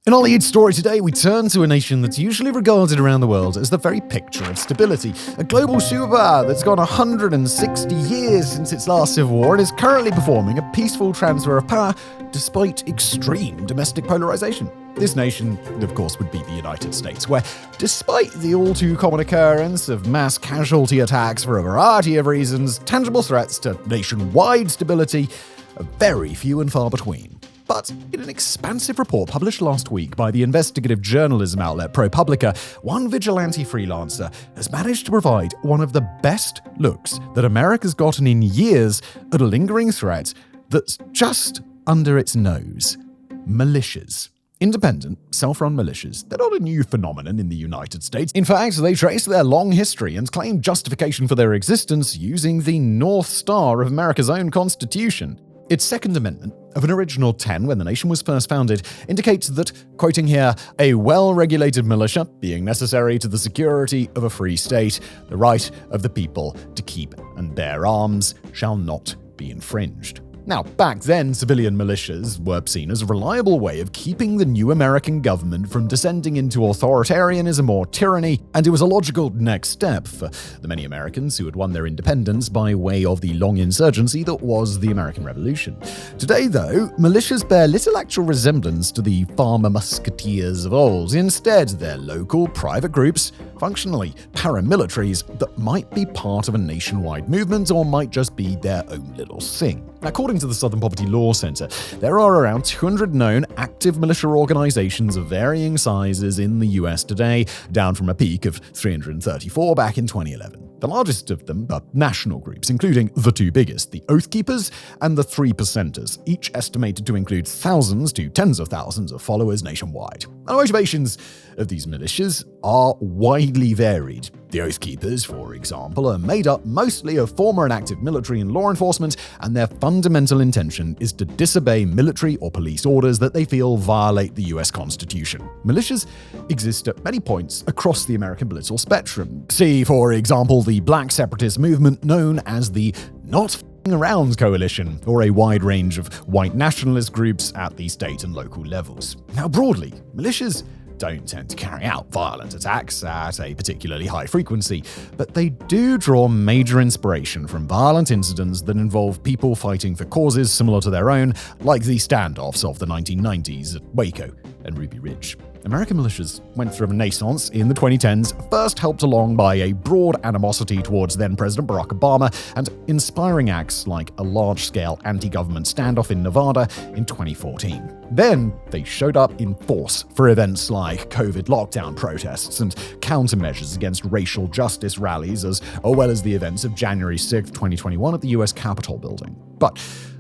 In our lead story today, we turn to a nation that's usually regarded around the world as the very picture of stability. A global superpower that's gone 160 years since its last civil war and is currently performing a peaceful transfer of power despite extreme domestic polarization. This nation, of course, would be the United States, where, despite the all-too-common occurrence of mass casualty attacks for a variety of reasons, tangible threats to nationwide stability are very few and far between. But in an expansive report published last week by the investigative journalism outlet ProPublica, one vigilante freelancer has managed to provide one of the best looks that America's gotten in years at a lingering threat that's just under its nose: militias. Independent, self-run militias, they're not a new phenomenon in the United States. In fact, they trace their long history and claim justification for their existence using the North Star of America's own Constitution. Its Second Amendment, of an original 10 when the nation was first founded, indicates that, quoting here, a well-regulated militia, being necessary to the security of a free state, the right of the people to keep and bear arms, shall not be infringed. Now, back then, civilian militias were seen as a reliable way of keeping the new American government from descending into authoritarianism or tyranny, and it was a logical next step for the many Americans who had won their independence by way of the long insurgency that was the American Revolution. Today, though, militias bear little actual resemblance to the farmer musketeers of old. Instead, they're local, private groups, functionally paramilitaries that might be part of a nationwide movement or might just be their own little thing. According to the Southern Poverty Law Center, there are around 200 known active militia organizations of varying sizes in the US today, down from a peak of 334 back in 2011. The largest of them are national groups, including the two biggest, the Oath Keepers and the 3 Percenters, each estimated to include thousands to tens of thousands of followers nationwide. The motivations of these militias are widely varied. The Oath Keepers, for example, are made up mostly of former and active military and law enforcement, and their fundamental intention is to disobey military or police orders that they feel violate the US Constitution. Militias exist at many points across the American political spectrum. See, for example, the black separatist movement known as the Not F***ing Around Coalition, or a wide range of white nationalist groups at the state and local levels. Now, broadly, militias don't tend to carry out violent attacks at a particularly high frequency, but they do draw major inspiration from violent incidents that involve people fighting for causes similar to their own, like the standoffs of the 1990s at Waco and Ruby Ridge. American militias went through a renaissance in the 2010s, first helped along by a broad animosity towards then-President Barack Obama and inspiring acts like a large-scale anti-government standoff in Nevada in 2014. Then, they showed up in force for events like COVID lockdown protests and countermeasures against racial justice rallies, as well as the events of January 6, 2021 at the US Capitol building. But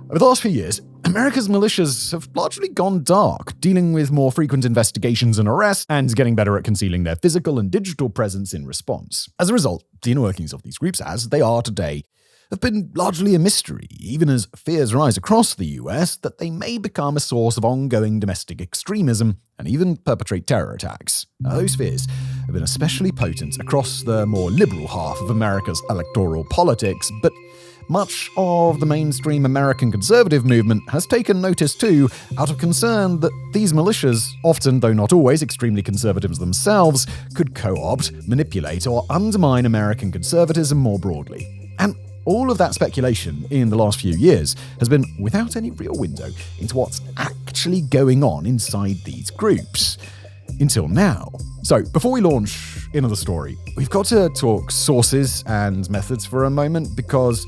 over the last few years, America's militias have largely gone dark, dealing with more frequent investigations and arrests, and getting better at concealing their physical and digital presence in response. As a result, the inner workings of these groups, as they are today, have been largely a mystery, even as fears rise across the US that they may become a source of ongoing domestic extremism and even perpetrate terror attacks. Now, those fears have been especially potent across the more liberal half of America's electoral politics, but much of the mainstream American conservative movement has taken notice too, out of concern that these militias, often though not always extremely conservatives themselves, could co-opt, manipulate, or undermine American conservatism more broadly. And all of that speculation in the last few years has been without any real window into what's actually going on inside these groups. Until now. So, before we launch into the story, we've got to talk sources and methods for a moment because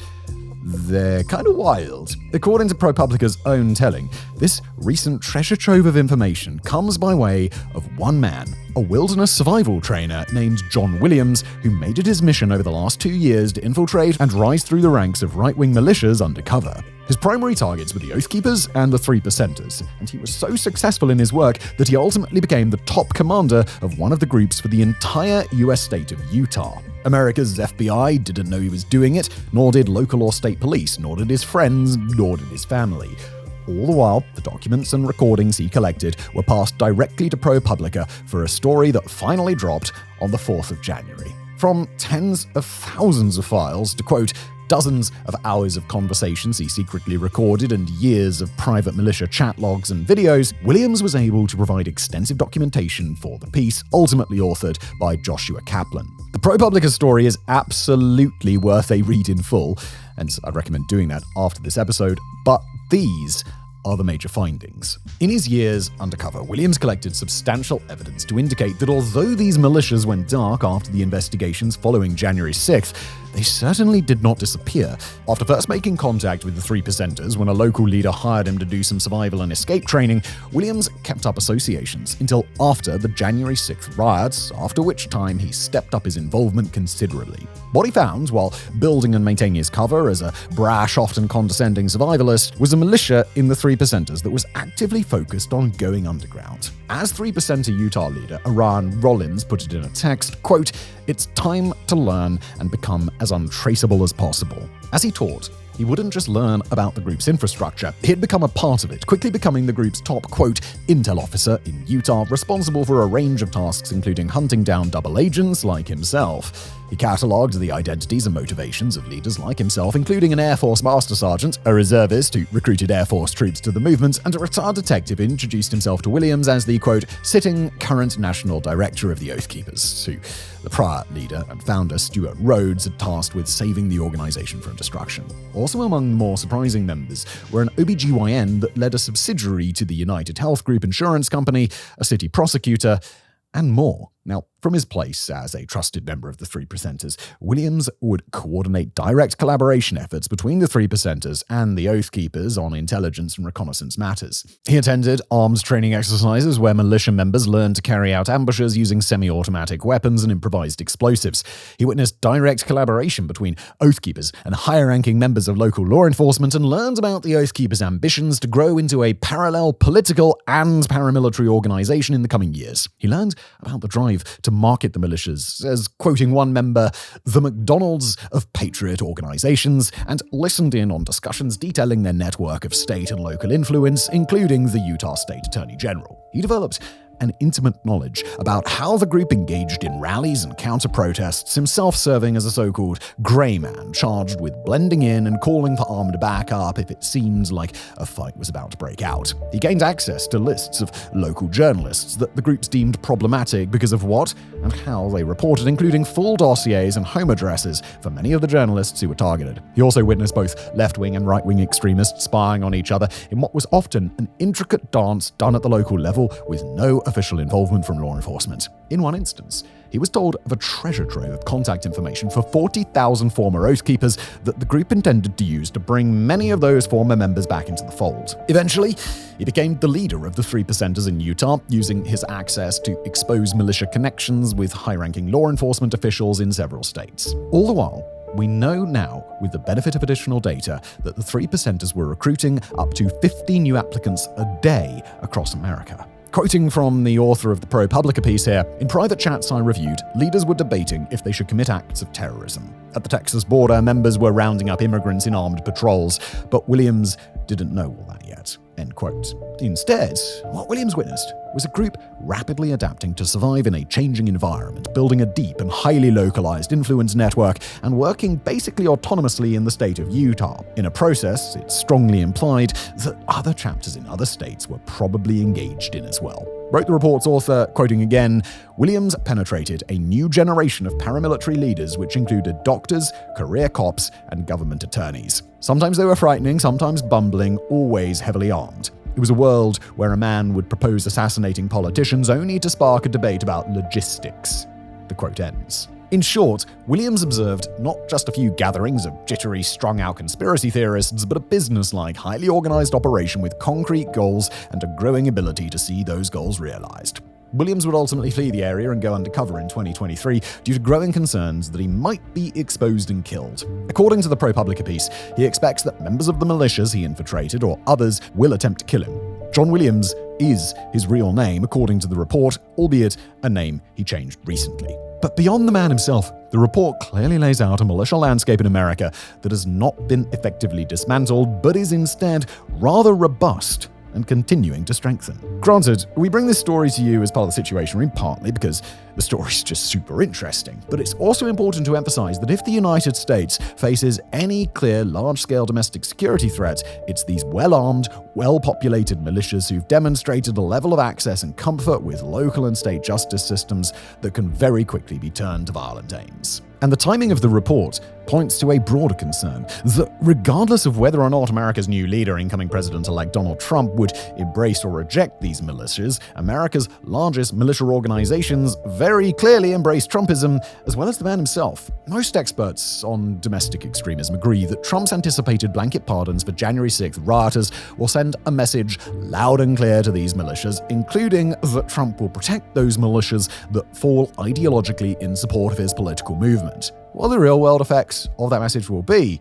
they're kind of wild. According to ProPublica's own telling, this recent treasure trove of information comes by way of one man, a wilderness survival trainer named John Williams, who made it his mission over the last 2 years to infiltrate and rise through the ranks of right-wing militias undercover. His primary targets were the Oath Keepers and the 3 Percenters, and he was so successful in his work that he ultimately became the top commander of one of the groups for the entire US state of Utah. America's FBI didn't know he was doing it, nor did local or state police, nor did his friends, nor did his family. All the while, the documents and recordings he collected were passed directly to ProPublica for a story that finally dropped on the 4th of January. From tens of thousands of files to, quote, dozens of hours of conversations he secretly recorded and years of private militia chat logs and videos, Williams was able to provide extensive documentation for the piece, ultimately authored by Joshua Kaplan. The ProPublica story is absolutely worth a read in full, and I'd recommend doing that after this episode, but these are the major findings. In his years undercover, Williams collected substantial evidence to indicate that although these militias went dark after the investigations following January 6th, they certainly did not disappear. After first making contact with the 3%ers when a local leader hired him to do some survival and escape training, Williams kept up associations until after the January 6th riots, after which time he stepped up his involvement considerably. What he found, while building and maintaining his cover as a brash, often condescending survivalist, was a militia in the 3%ers that was actively focused on going underground. As 3%er Utah leader Aaron Rollins put it in a text, quote, "It's time to learn and become as untraceable as possible." As he taught, he wouldn't just learn about the group's infrastructure, he'd become a part of it, quickly becoming the group's top, quote, intel officer in Utah, responsible for a range of tasks including hunting down double agents like himself. He catalogued the identities and motivations of leaders like himself, including an Air Force Master Sergeant, a reservist who recruited Air Force troops to the movement, and a retired detective who introduced himself to Williams as the, quote, sitting current national director of the Oath Keepers, who the prior leader and founder Stuart Rhodes had tasked with saving the organization from destruction. Also among the more surprising members were an OBGYN that led a subsidiary to the United Health Group insurance company, a city prosecutor, and more. Now, from his place as a trusted member of the 3%ers, Williams would coordinate direct collaboration efforts between the 3%ers and the Oath Keepers on intelligence and reconnaissance matters. He attended arms training exercises where militia members learned to carry out ambushes using semi-automatic weapons and improvised explosives. He witnessed direct collaboration between Oath Keepers and higher-ranking members of local law enforcement and learned about the Oath Keepers' ambitions to grow into a parallel political and paramilitary organization in the coming years. He learned about the drive to market the militias as, quoting one member, the McDonald's of patriot organizations, and listened in on discussions detailing their network of state and local influence, including the Utah State Attorney General. He developed an intimate knowledge about how the group engaged in rallies and counter-protests, himself serving as a so-called grey man charged with blending in and calling for armed backup if it seemed like a fight was about to break out. He gained access to lists of local journalists that the groups deemed problematic because of what and how they reported, including full dossiers and home addresses for many of the journalists who were targeted. He also witnessed both left-wing and right-wing extremists spying on each other in what was often an intricate dance done at the local level with no official involvement from law enforcement. In one instance, he was told of a treasure trove of contact information for 40,000 former Oath Keepers that the group intended to use to bring many of those former members back into the fold. Eventually, he became the leader of the 3%ers in Utah, using his access to expose militia connections with high-ranking law enforcement officials in several states. All the while, we know now, with the benefit of additional data, that the 3%ers were recruiting up to 50 new applicants a day across America. Quoting from the author of the ProPublica piece here, in private chats I reviewed, leaders were debating if they should commit acts of terrorism. At the Texas border, members were rounding up immigrants in armed patrols, but Williams didn't know all that yet. End quote. Instead, what Williams witnessed was a group rapidly adapting to survive in a changing environment, building a deep and highly localized influence network, and working basically autonomously in the state of Utah. In a process, it's strongly implied that other chapters in other states were probably engaged in as well. Wrote the report's author, quoting again, Williams penetrated a new generation of paramilitary leaders which included doctors, career cops, and government attorneys. Sometimes they were frightening, sometimes bumbling, always heavily armed. It was a world where a man would propose assassinating politicians only to spark a debate about logistics. The quote ends. In short, Williams observed not just a few gatherings of jittery, strung-out conspiracy theorists, but a business-like, highly organized operation with concrete goals and a growing ability to see those goals realized. Williams would ultimately flee the area and go undercover in 2023 due to growing concerns that he might be exposed and killed. According to the ProPublica piece, he expects that members of the militias he infiltrated or others will attempt to kill him. John Williams is his real name, according to the report, albeit a name he changed recently. But beyond the man himself, the report clearly lays out a militia landscape in America that has not been effectively dismantled, but is instead rather robust and continuing to strengthen. Granted, we bring this story to you as part of the Situation Room partly because the story's just super interesting, but it's also important to emphasize that if the United States faces any clear large-scale domestic security threat, it's these well-armed, well-populated militias who've demonstrated a level of access and comfort with local and state justice systems that can very quickly be turned to violent aims. And the timing of the report points to a broader concern that regardless of whether or not America's new leader, incoming President-elect Donald Trump, would embrace or reject these militias, America's largest militia organizations very clearly embrace Trumpism, as well as the man himself. Most experts on domestic extremism agree that Trump's anticipated blanket pardons for January 6th rioters will send a message loud and clear to these militias, including that Trump will protect those militias that fall ideologically in support of his political movement. What the real-world effects of that message will be,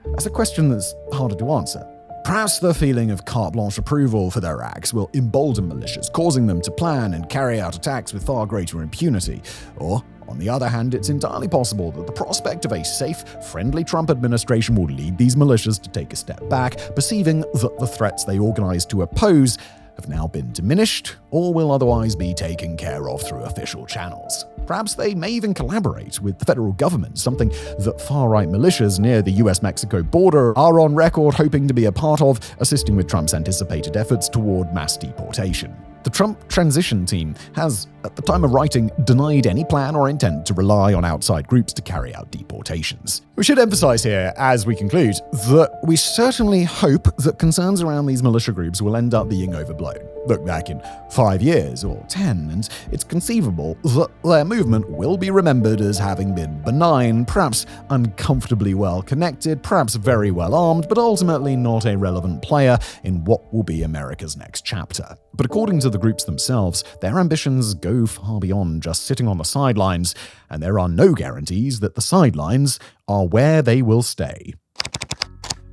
that's a question that's harder to answer. Perhaps the feeling of carte blanche approval for their acts will embolden militias, causing them to plan and carry out attacks with far greater impunity. Or, on the other hand, it's entirely possible that the prospect of a safe, friendly Trump administration will lead these militias to take a step back, perceiving that the threats they organized to oppose have now been diminished or will otherwise be taken care of through official channels. Perhaps they may even collaborate with the federal government, something that far-right militias near the US-Mexico border are on record hoping to be a part of, assisting with Trump's anticipated efforts toward mass deportation. The Trump transition team has, at the time of writing, denied any plan or intent to rely on outside groups to carry out deportations. We should emphasize here, as we conclude, that we certainly hope that concerns around these militia groups will end up being overblown. Look back in 5 years or 10, and it's conceivable that their movement will be remembered as having been benign, perhaps uncomfortably well connected, perhaps very well armed, but ultimately not a relevant player in what will be America's next chapter. But according to the groups themselves, their ambitions go far beyond just sitting on the sidelines, and there are no guarantees that the sidelines are where they will stay.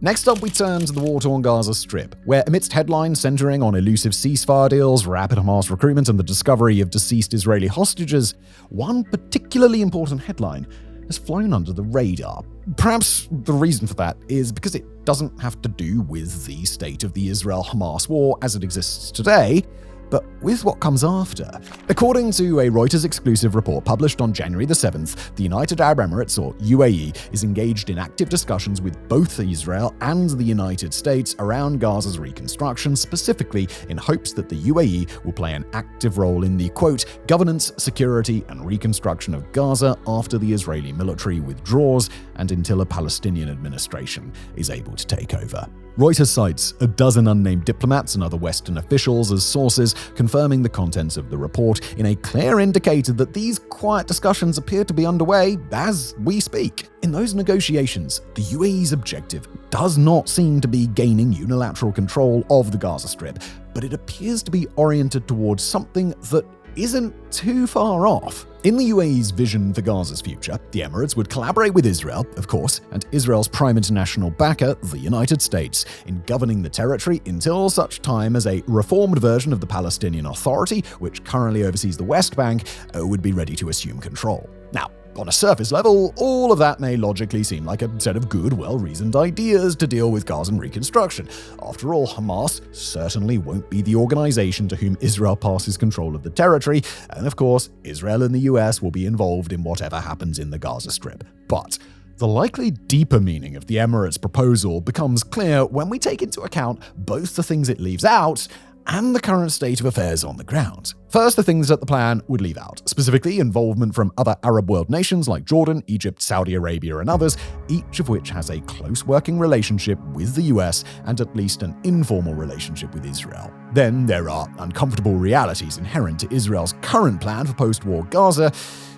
Next up, we turn to the war-torn Gaza Strip, where amidst headlines centering on elusive ceasefire deals, rapid Hamas recruitment, and the discovery of deceased Israeli hostages, one particularly important headline has flown under the radar. Perhaps the reason for that is because it doesn't have to do with the state of the Israel-Hamas war as it exists today, but with what comes after. According to a Reuters exclusive report published on January the 7th, the United Arab Emirates, or UAE, is engaged in active discussions with both Israel and the United States around Gaza's reconstruction, specifically in hopes that the UAE will play an active role in the, quote, governance, security, and reconstruction of Gaza after the Israeli military withdraws and until a Palestinian administration is able to take over. Reuters cites a dozen unnamed diplomats and other Western officials as sources, confirming the contents of the report in a clear indicator that these quiet discussions appear to be underway as we speak. In those negotiations, the UAE's objective does not seem to be gaining unilateral control of the Gaza Strip, but it appears to be oriented towards something that isn't too far off. In the UAE's vision for Gaza's future, the Emirates would collaborate with Israel, of course, and Israel's prime international backer, the United States, in governing the territory until such time as a reformed version of the Palestinian Authority, which currently oversees the West Bank, would be ready to assume control. Now, on a surface level, all of that may logically seem like a set of good, well-reasoned ideas to deal with Gazan reconstruction. After all, Hamas certainly won't be the organization to whom Israel passes control of the territory, and of course, Israel and the US will be involved in whatever happens in the Gaza Strip. But the likely deeper meaning of the Emirates' proposal becomes clear when we take into account both the things it leaves out and the current state of affairs on the ground. First, the things that the plan would leave out, specifically involvement from other Arab world nations like Jordan, Egypt, Saudi Arabia, and others, each of which has a close working relationship with the US and at least an informal relationship with Israel. Then there are uncomfortable realities inherent to Israel's current plan for post-war Gaza,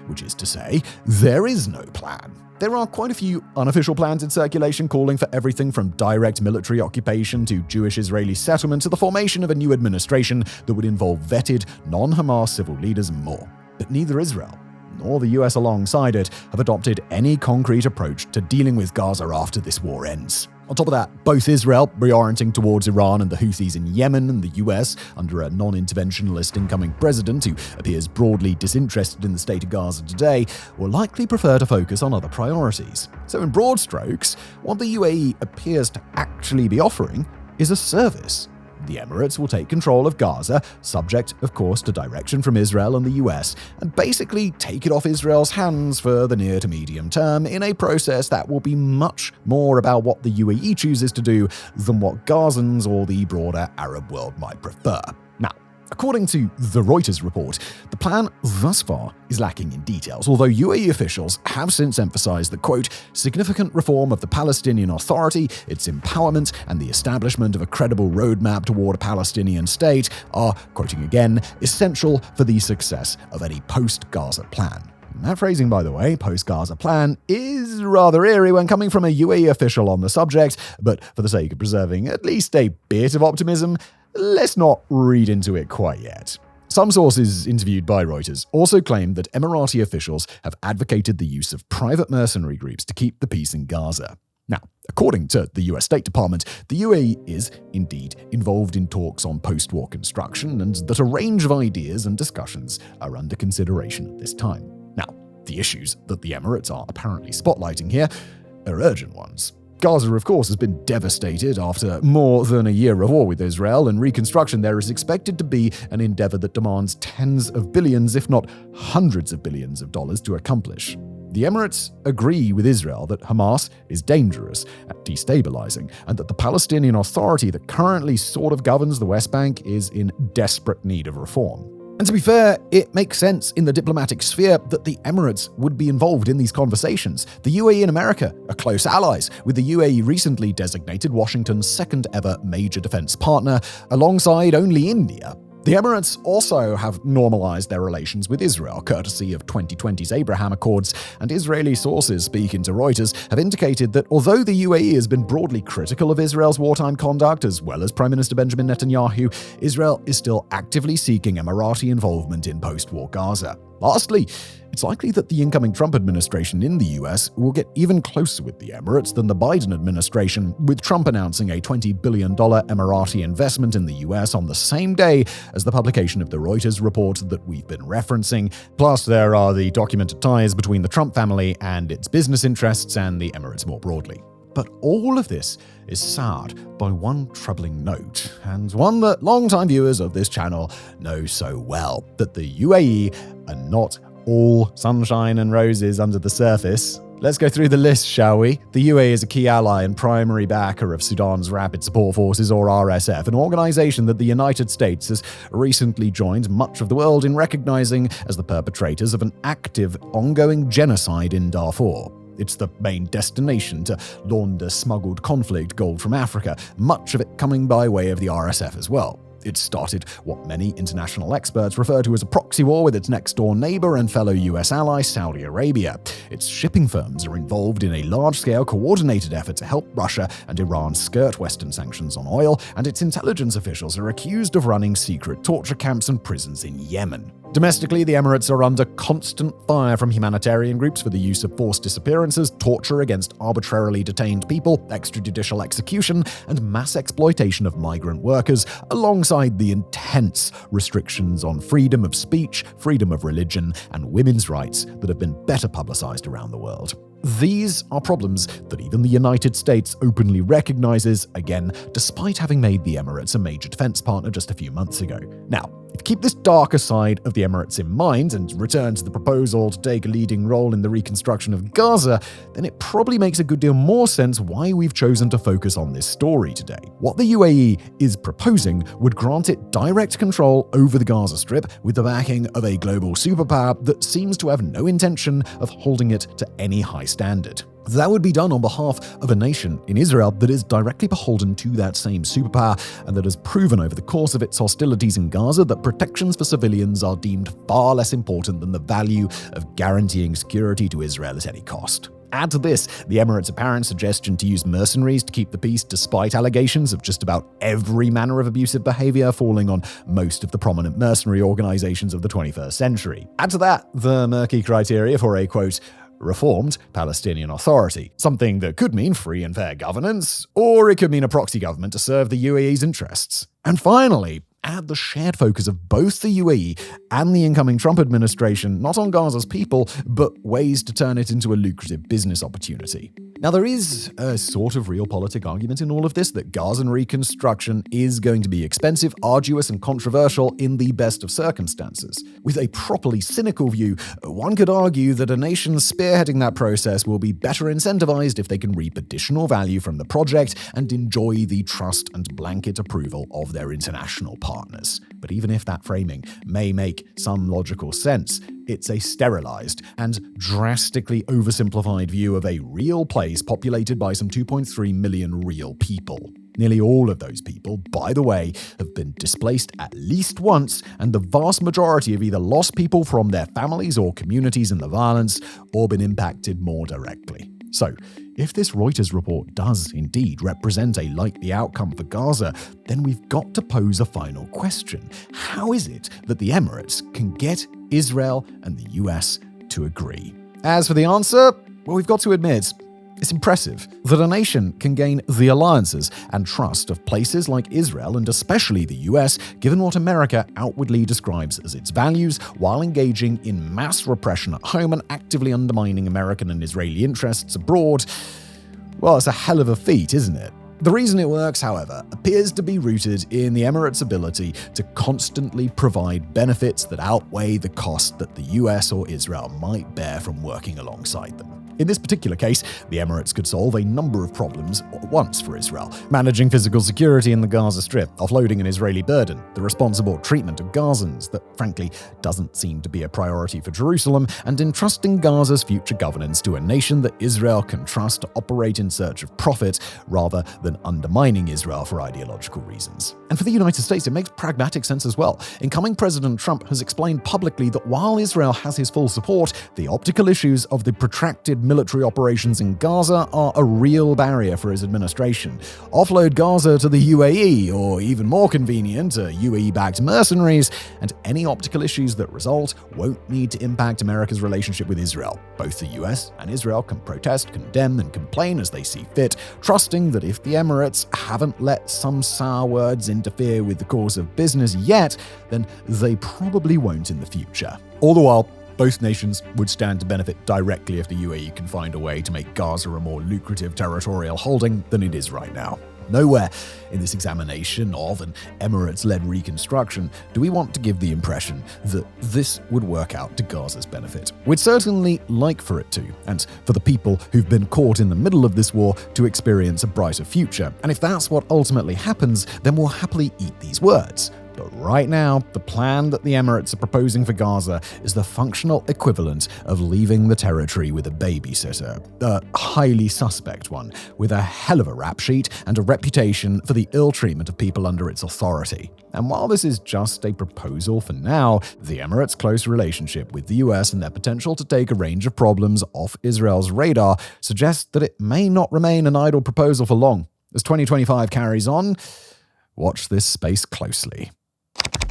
which is to say, there is no plan. There are quite a few unofficial plans in circulation calling for everything from direct military occupation to Jewish-Israeli settlement to the formation of a new administration that would involve vetted, non-Hamas civil leaders and more. But neither Israel nor the US alongside it have adopted any concrete approach to dealing with Gaza after this war ends. On top of that, both Israel, reorienting towards Iran, and the Houthis in Yemen, and the US, under a non-interventionalist incoming president who appears broadly disinterested in the state of Gaza today, will likely prefer to focus on other priorities. So in broad strokes, what the UAE appears to actually be offering is a service. the Emirates will take control of Gaza, subject, of course, to direction from Israel and the US, and basically take it off Israel's hands for the near to medium term in a process that will be much more about what the UAE chooses to do than what Gazans or the broader Arab world might prefer. Now, according to the Reuters report, the plan thus far is lacking in details, although UAE officials have since emphasized that, quote, significant reform of the Palestinian Authority, its empowerment, and the establishment of a credible roadmap toward a Palestinian state are, quoting again, essential for the success of any post-Gaza plan. That phrasing, by the way, post-Gaza plan, is rather eerie when coming from a UAE official on the subject, but for the sake of preserving at least a bit of optimism, let's not read into it quite yet. Some sources interviewed by Reuters also claimed that Emirati officials have advocated the use of private mercenary groups to keep the peace in Gaza. Now, according to the US State Department, the UAE is indeed involved in talks on post-war construction and that a range of ideas and discussions are under consideration at this time. Now, the issues that the Emirates are apparently spotlighting here are urgent ones. Gaza, of course, has been devastated after more than a year of war with Israel, and reconstruction there is expected to be an endeavor that demands tens of billions, if not hundreds of billions of dollars to accomplish. The Emirates agree with Israel that Hamas is dangerous at destabilizing, and that the Palestinian Authority that currently sort of governs the West Bank is in desperate need of reform. And to be fair, it makes sense in the diplomatic sphere that the Emirates would be involved in these conversations. The UAE and America are close allies, with the UAE recently designated Washington's second ever major defense partner, alongside only India. The Emirates also have normalized their relations with Israel, courtesy of 2020's Abraham Accords, and Israeli sources speaking to Reuters have indicated that although the UAE has been broadly critical of Israel's wartime conduct, as well as Prime Minister Benjamin Netanyahu, Israel is still actively seeking Emirati involvement in post-war Gaza. Lastly, it's likely that the incoming Trump administration in the US will get even closer with the Emirates than the Biden administration, with Trump announcing a $20 billion Emirati investment in the US on the same day as the publication of the Reuters report that we've been referencing. Plus, there are the documented ties between the Trump family and its business interests and the Emirates more broadly. But all of this is soured by one troubling note, and one that longtime viewers of this channel know so well, that the UAE are not all sunshine and roses under the surface. Let's go through the list, shall we? The UAE is a key ally and primary backer of Sudan's Rapid Support Forces, or RSF, an organization that the United States has recently joined much of the world in recognizing as the perpetrators of an active, ongoing genocide in Darfur. It's the main destination to launder smuggled conflict gold from Africa, much of it coming by way of the RSF as well. It started what many international experts refer to as a proxy war with its next-door neighbor and fellow US ally, Saudi Arabia. Its shipping firms are involved in a large-scale coordinated effort to help Russia and Iran skirt Western sanctions on oil, and its intelligence officials are accused of running secret torture camps and prisons in Yemen. Domestically, the Emirates are under constant fire from humanitarian groups for the use of forced disappearances, torture against arbitrarily detained people, extrajudicial execution, and mass exploitation of migrant workers, alongside the intense restrictions on freedom of speech, freedom of religion, and women's rights that have been better publicized around the world. These are problems that even the United States openly recognizes, again, despite having made the Emirates a major defense partner just a few months ago. Now, if you keep this darker side of the Emirates in mind and return to the proposal to take a leading role in the reconstruction of Gaza, then it probably makes a good deal more sense why we've chosen to focus on this story today. What the UAE is proposing would grant it direct control over the Gaza Strip with the backing of a global superpower that seems to have no intention of holding it to any high standard. That would be done on behalf of a nation in Israel that is directly beholden to that same superpower and that has proven over the course of its hostilities in Gaza that protections for civilians are deemed far less important than the value of guaranteeing security to Israel at any cost. Add to this the Emirates' apparent suggestion to use mercenaries to keep the peace despite allegations of just about every manner of abusive behavior falling on most of the prominent mercenary organizations of the 21st century. Add to that the murky criteria for a, quote, reformed Palestinian Authority, something that could mean free and fair governance, or it could mean a proxy government to serve the UAE's interests. And finally, add the shared focus of both the UAE and the incoming Trump administration not on Gaza's people, but ways to turn it into a lucrative business opportunity. Now, there is a sort of realpolitik argument in all of this that Gazan reconstruction is going to be expensive, arduous, and controversial in the best of circumstances. With a properly cynical view, one could argue that a nation spearheading that process will be better incentivized if they can reap additional value from the project and enjoy the trust and blanket approval of their international partners. But even if that framing may make some logical sense, it's a sterilized and drastically oversimplified view of a real place populated by some 2.3 million real people. Nearly all of those people, by the way, have been displaced at least once, and the vast majority have either lost people from their families or communities in the violence, or been impacted more directly. So, if this Reuters report does indeed represent a likely outcome for Gaza, then we've got to pose a final question. How is it that the Emirates can get Israel and the US to agree? As for the answer, well, we've got to admit, it's impressive that a nation can gain the alliances and trust of places like Israel and especially the US, given what America outwardly describes as its values, while engaging in mass repression at home and actively undermining American and Israeli interests abroad. Well, it's a hell of a feat, isn't it? The reason it works, however, appears to be rooted in the Emirates' ability to constantly provide benefits that outweigh the cost that the US or Israel might bear from working alongside them. In this particular case, the Emirates could solve a number of problems at once for Israel: managing physical security in the Gaza Strip, offloading an Israeli burden, the responsible treatment of Gazans that, frankly, doesn't seem to be a priority for Jerusalem, and entrusting Gaza's future governance to a nation that Israel can trust to operate in search of profit rather than undermining Israel for ideological reasons. And for the United States, it makes pragmatic sense as well. Incoming President Trump has explained publicly that while Israel has his full support, the optical issues of the protracted military operations in Gaza are a real barrier for his administration. Offload Gaza to the UAE, or even more convenient, UAE-backed mercenaries, and any optical issues that result won't need to impact America's relationship with Israel. Both the US and Israel can protest, condemn, and complain as they see fit, trusting that if the Emirates haven't let some sour words interfere with the course of business yet, then they probably won't in the future. All the while, both nations would stand to benefit directly if the UAE can find a way to make Gaza a more lucrative territorial holding than it is right now. Nowhere in this examination of an Emirates-led reconstruction do we want to give the impression that this would work out to Gaza's benefit. We'd certainly like for it to, and for the people who've been caught in the middle of this war to experience a brighter future. And if that's what ultimately happens, then we'll happily eat these words. But right now, the plan that the Emirates are proposing for Gaza is the functional equivalent of leaving the territory with a babysitter. A highly suspect one, with a hell of a rap sheet and a reputation for the ill treatment of people under its authority. And while this is just a proposal for now, the Emirates' close relationship with the US and their potential to take a range of problems off Israel's radar suggests that it may not remain an idle proposal for long. As 2025 carries on, watch this space closely.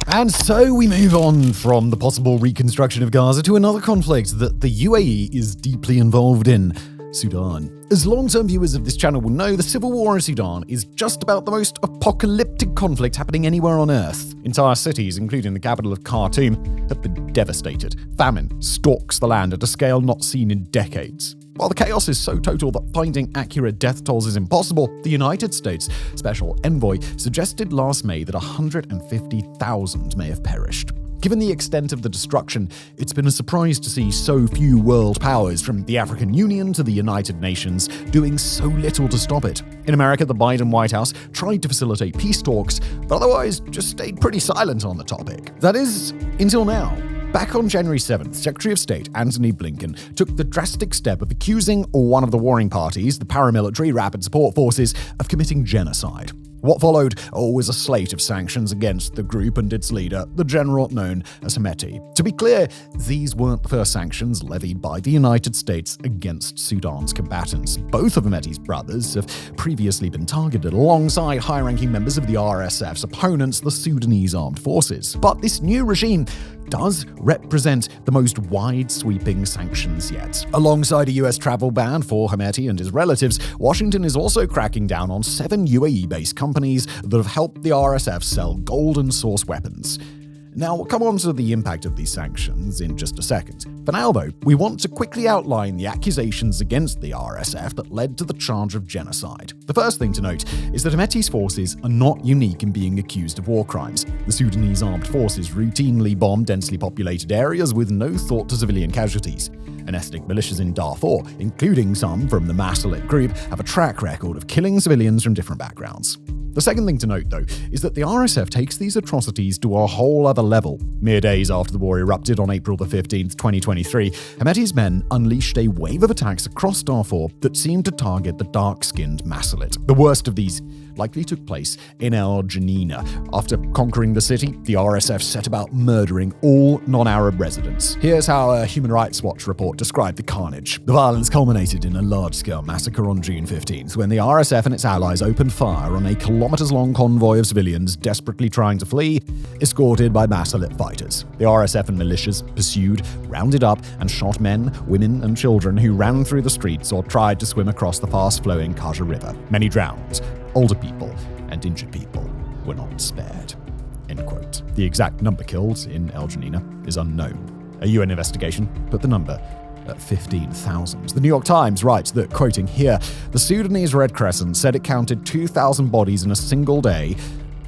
And so we move on from the possible reconstruction of Gaza to another conflict that the UAE is deeply involved in: Sudan. As long-term viewers of this channel will know, the civil war in Sudan is just about the most apocalyptic conflict happening anywhere on Earth. Entire cities, including the capital of Khartoum, have been devastated. Famine stalks the land at a scale not seen in decades. While the chaos is so total that finding accurate death tolls is impossible, the United States Special Envoy suggested last May that 150,000 may have perished. Given the extent of the destruction, it's been a surprise to see so few world powers, from the African Union to the United Nations, doing so little to stop it. In America, the Biden White House tried to facilitate peace talks, but otherwise just stayed pretty silent on the topic. That is, until now. Back on January 7th, Secretary of State Antony Blinken took the drastic step of accusing one of the warring parties, the paramilitary Rapid Support Forces, of committing genocide. What followed was a slate of sanctions against the group and its leader, the general known as Hemeti. To be clear, these weren't the first sanctions levied by the United States against Sudan's combatants. Both of Hemeti's brothers have previously been targeted alongside high-ranking members of the RSF's opponents, the Sudanese Armed Forces. But this new regime does represent the most wide-sweeping sanctions yet. Alongside a US travel ban for Hemeti and his relatives, Washington is also cracking down on 7 UAE-based companies that have helped the RSF sell gold and source weapons. Now, we'll come on to the impact of these sanctions in just a second. For now, though, we want to quickly outline the accusations against the RSF that led to the charge of genocide. The first thing to note is that Hemeti's forces are not unique in being accused of war crimes. The Sudanese armed forces routinely bomb densely populated areas with no thought to civilian casualties. And ethnic militias in Darfur, including some from the Masalit group, have a track record of killing civilians from different backgrounds. The second thing to note, though, is that the RSF takes these atrocities to a whole other level. Mere days after the war erupted on April 15, 2023, Hemeti's men unleashed a wave of attacks across Darfur that seemed to target the dark-skinned Masalit. The worst of these likely took place in El Janina. After conquering the city, the RSF set about murdering all non-Arab residents. Here's how a Human Rights Watch report described the carnage. The violence culminated in a large-scale massacre on June 15th, when the RSF and its allies opened fire on a kilometers-long convoy of civilians desperately trying to flee, escorted by Masalit fighters. The RSF and militias pursued, rounded up, and shot men, women, and children who ran through the streets or tried to swim across the fast-flowing Kaja River. Many drowned. Older people and injured people were not spared. End quote. The exact number killed in El Janina is unknown. A UN investigation put the number at 15,000. The New York Times writes that, quoting here, the Sudanese Red Crescent said it counted 2,000 bodies in a single day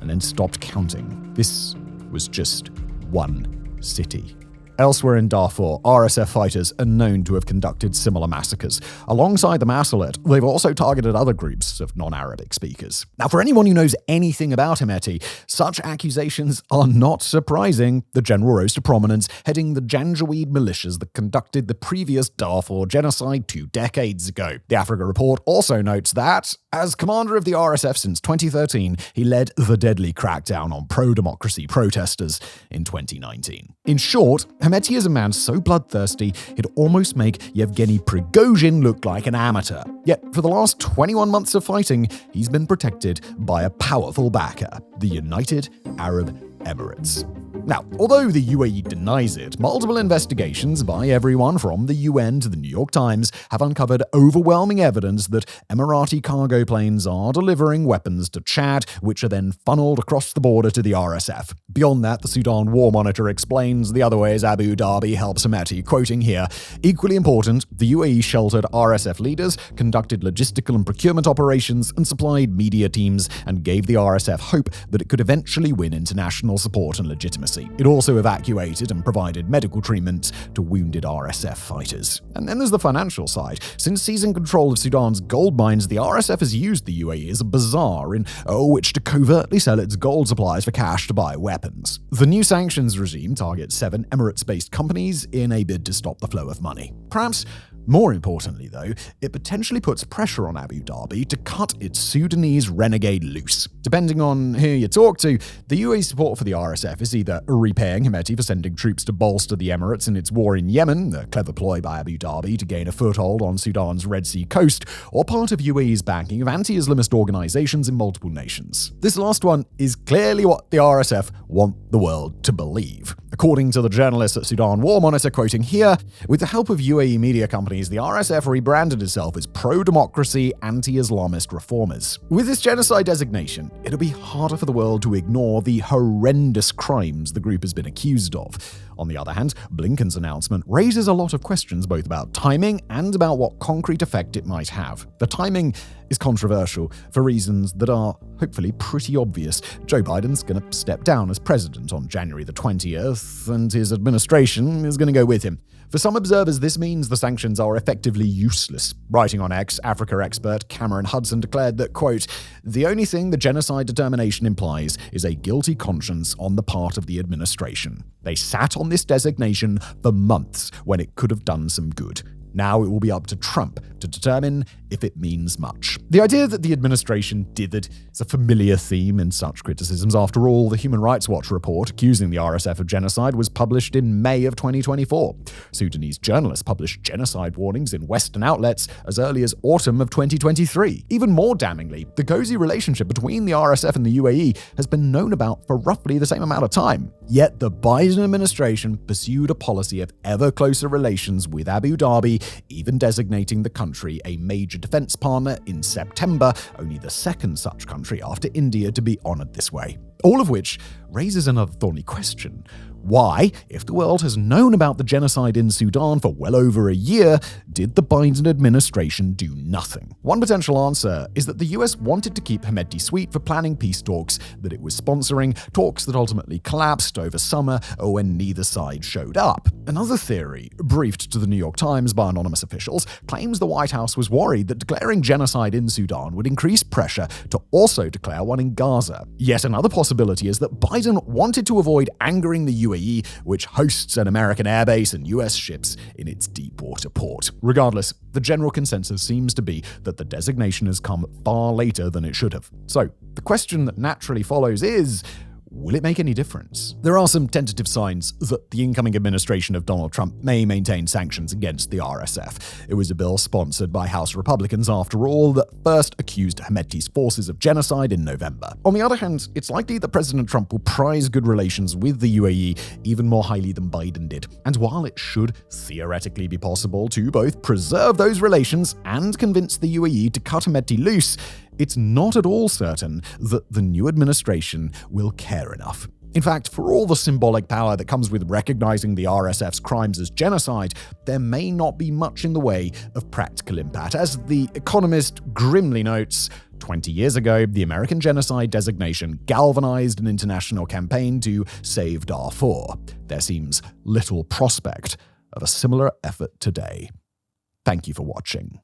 and then stopped counting. This was just one city. Elsewhere in Darfur, RSF fighters are known to have conducted similar massacres. Alongside the Masalit, they've also targeted other groups of non-Arabic speakers. Now, for anyone who knows anything about Hemeti, such accusations are not surprising. The general rose to prominence, heading the Janjaweed militias that conducted the previous Darfur genocide 2 decades ago. The Africa Report also notes that, as commander of the RSF since 2013, he led the deadly crackdown on pro-democracy protesters in 2019. In short, Hemeti is a man so bloodthirsty, he'd almost make Yevgeny Prigozhin look like an amateur. Yet, for the last 21 months of fighting, he's been protected by a powerful backer, the United Arab Emirates. Now, although the UAE denies it, multiple investigations by everyone from the UN to the New York Times have uncovered overwhelming evidence that Emirati cargo planes are delivering weapons to Chad, which are then funneled across the border to the RSF. Beyond that, the Sudan War Monitor explains the other ways Abu Dhabi helps Hemeti, quoting here, equally important, the UAE sheltered RSF leaders, conducted logistical and procurement operations, and supplied media teams, and gave the RSF hope that it could eventually win international support and legitimacy. It also evacuated and provided medical treatment to wounded RSF fighters. And then there's the financial side. Since seizing control of Sudan's gold mines, the RSF has used the UAE as a bazaar in which to covertly sell its gold supplies for cash to buy weapons. The new sanctions regime targets 7 Emirates-based companies in a bid to stop the flow of money. Perhaps more importantly, though, it potentially puts pressure on Abu Dhabi to cut its Sudanese renegade loose. Depending on who you talk to, the UAE's support for the RSF is either repaying Hemeti for sending troops to bolster the Emirates in its war in Yemen, a clever ploy by Abu Dhabi to gain a foothold on Sudan's Red Sea coast, or part of UAE's backing of anti-Islamist organizations in multiple nations. This last one is clearly what the RSF want the world to believe. According to the journalists at Sudan War Monitor, quoting here, with the help of UAE media companies, the RSF rebranded itself as pro-democracy, anti-Islamist reformers. With this genocide designation, it'll be harder for the world to ignore the horrendous crimes the group has been accused of. On the other hand, Blinken's announcement raises a lot of questions both about timing and about what concrete effect it might have. The timing is controversial for reasons that are hopefully pretty obvious. Joe Biden's going to step down as president on January the 20th, and his administration is going to go with him. For some observers, this means the sanctions are effectively useless. Writing on X, Africa expert Cameron Hudson declared that, quote, the only thing the genocide determination implies is a guilty conscience on the part of the administration. They sat on this designation for months when it could have done some good. Now it will be up to Trump to determine if it means much. The idea that the administration dithered is a familiar theme in such criticisms. After all, the Human Rights Watch report accusing the RSF of genocide was published in May of 2024. Sudanese journalists published genocide warnings in Western outlets as early as autumn of 2023. Even more damningly, the cozy relationship between the RSF and the UAE has been known about for roughly the same amount of time. Yet the Biden administration pursued a policy of ever closer relations with Abu Dhabi, even designating the country a major defense partner in September, only the second such country after India to be honored this way. All of which raises another thorny question. Why, if the world has known about the genocide in Sudan for well over a year, did the Biden administration do nothing? One potential answer is that the US wanted to keep Hemedti sweet for planning peace talks that it was sponsoring, talks that ultimately collapsed over summer when neither side showed up. Another theory, briefed to the New York Times by anonymous officials, claims the White House was worried that declaring genocide in Sudan would increase pressure to also declare one in Gaza. Yet another possibility is that Biden wanted to avoid angering the UAE, which hosts an American airbase and US ships in its deepwater port. Regardless, the general consensus seems to be that the designation has come far later than it should have. So, the question that naturally follows is, will it make any difference? There are some tentative signs that the incoming administration of Donald Trump may maintain sanctions against the RSF. It was a bill sponsored by House Republicans, after all, that first accused Hemedti's forces of genocide in November. On the other hand, it's likely that President Trump will prize good relations with the UAE even more highly than Biden did. And while it should theoretically be possible to both preserve those relations and convince the UAE to cut Hemedti loose, it's not at all certain that the new administration will care enough. In fact, for all the symbolic power that comes with recognizing the RSF's crimes as genocide, there may not be much in the way of practical impact. As The Economist grimly notes, 20 years ago, the American genocide designation galvanized an international campaign to save Darfur. There seems little prospect of a similar effort today. Thank you for watching.